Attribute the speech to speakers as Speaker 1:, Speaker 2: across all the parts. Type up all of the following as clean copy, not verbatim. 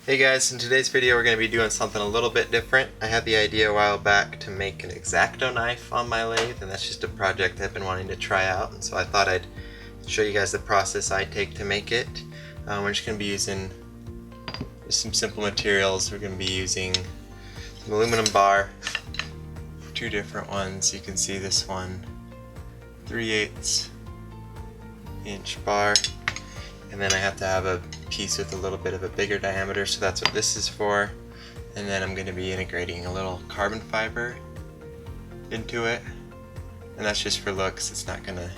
Speaker 1: Hey guys, in today's video we're going to be doing something a little bit different. I had the idea a while back to make an X-ACTO knife on my lathe, and that's just a project I've been wanting to try out, and so I thought I'd show you guys the process I take to make it. We're just going to be using just some simple materials. We're going to be using some aluminum bar, two different ones. You can see this one, 3/8 inch bar, and then I have to have a piece with a little bit of a bigger diameter, so that's what this is for. And then I'm going to be integrating a little carbon fiber into it, and that's just for looks. It's not going to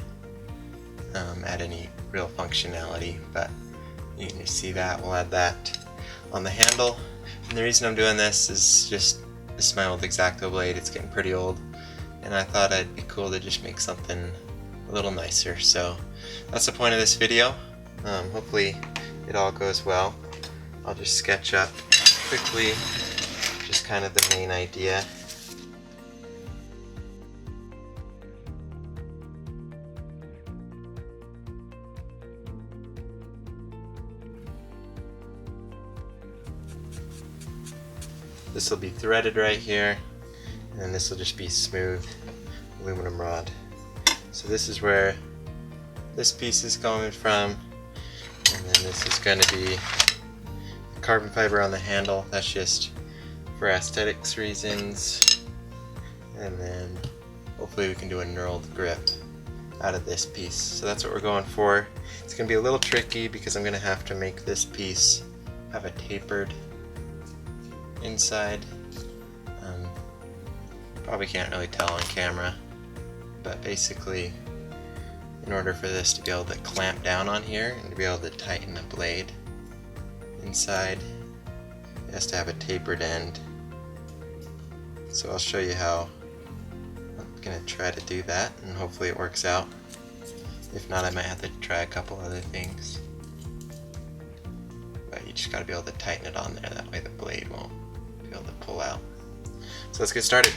Speaker 1: add any real functionality, but you can just see that. We'll add that on the handle, and the reason I'm doing this is just this is my old X-ACTO blade. It's getting pretty old, and I thought it'd be cool to just make something a little nicer, so that's the point of this video. Hopefully it all goes well. I'll just sketch up quickly just kind of the main idea. This will be threaded right here, and then this will just be smooth aluminum rod. So this is where this piece is coming from, and then this is going to be carbon fiber on the handle. That's just for aesthetics reasons, and then hopefully we can do a knurled grip out of this piece. So that's what we're going for. It's going to be a little tricky because I'm going to have to make this piece have a tapered inside. Probably can't really tell on camera, but basically in order for this to be able to clamp down on here and to be able to tighten the blade inside, it has to have a tapered end. So I'll show you how I'm going to try to do that, and hopefully it works out. If not, I might have to try a couple other things. But you just got to be able to tighten it on there, that way the blade won't be able to pull out. So let's get started.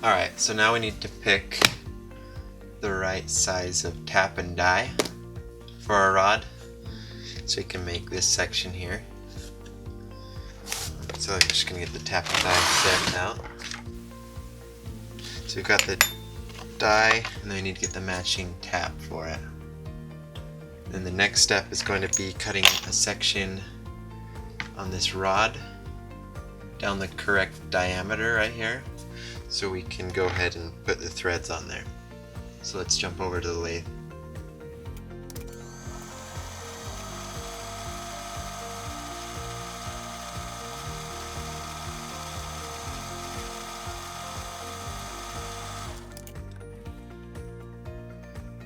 Speaker 1: Alright, so now we need to pick the right size of tap and die for our rod, so we can make this section here. So I'm just going to get the tap and die set out. So we've got the die, and then we need to get the matching tap for it. Then the next step is going to be cutting a section on this rod down the correct diameter right here, so we can go ahead and put the threads on there. So let's jump over to the lathe.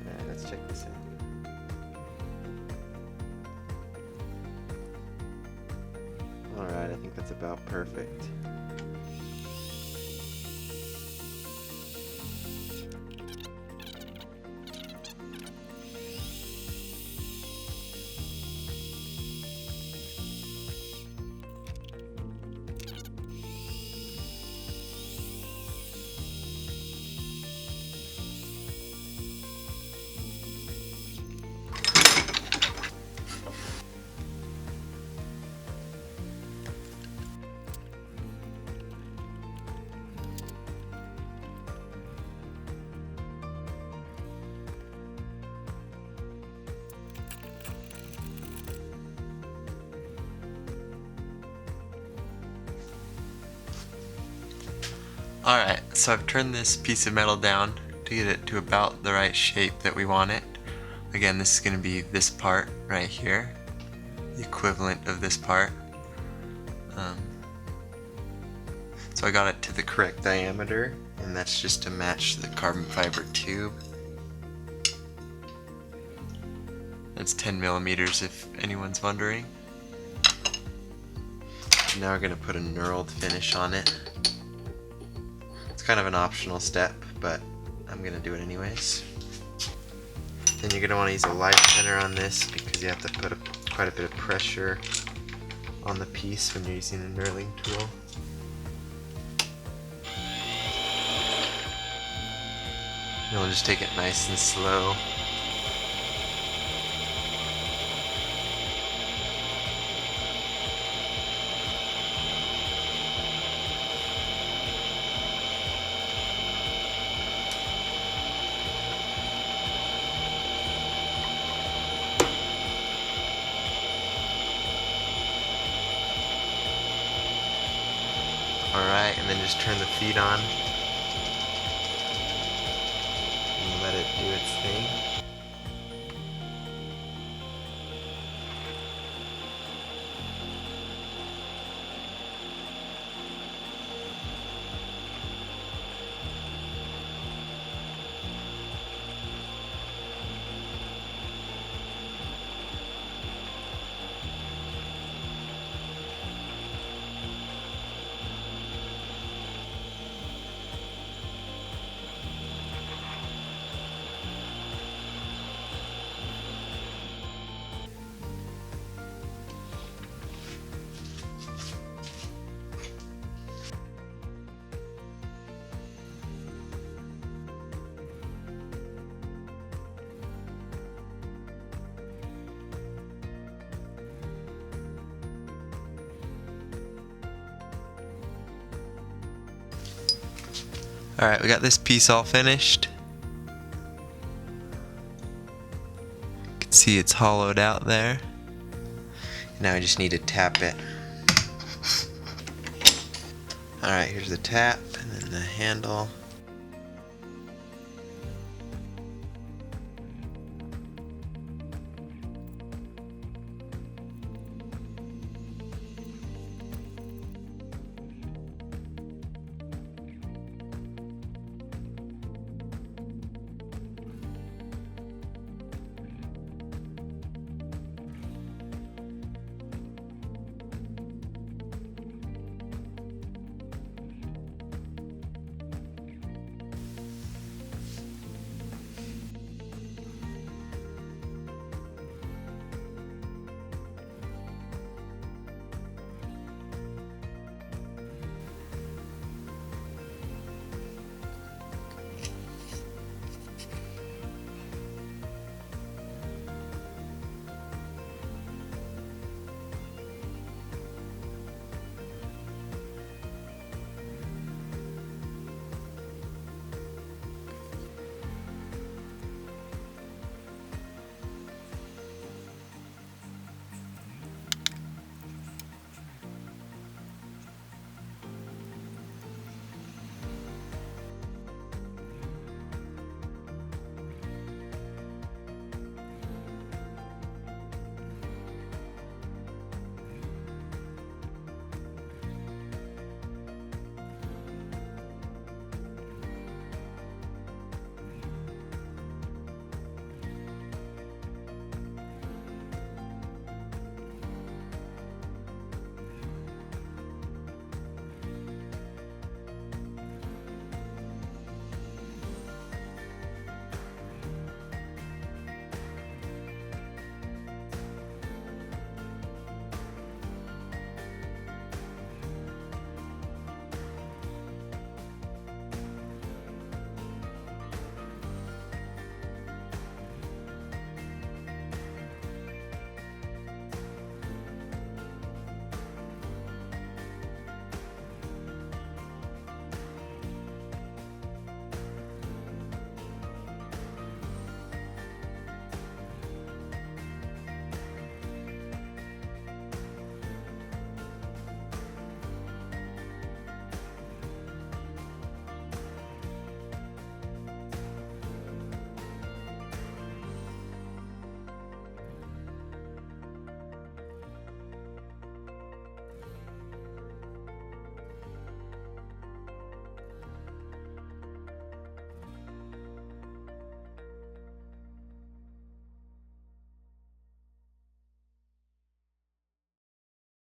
Speaker 1: Alright, let's check this out. Alright, I think that's about perfect. Alright, so I've turned this piece of metal down to get it to about the right shape that we want it. Again, this is going to be this part right here, the equivalent of this part. So I got it to the correct diameter, and that's just to match the carbon fiber tube. That's 10 millimeters if anyone's wondering. And now we're going to put a knurled finish on it. It's kind of an optional step, but I'm going to do it anyways. Then you're going to want to use a live center on this because you have to put quite a bit of pressure on the piece when you're using a knurling tool. And we'll just take it nice and slow. Alright, and then just turn the feed on. And let it do its thing. Alright, we got this piece all finished. You can see it's hollowed out there. Now I just need to tap it. Alright, here's the tap and then the handle.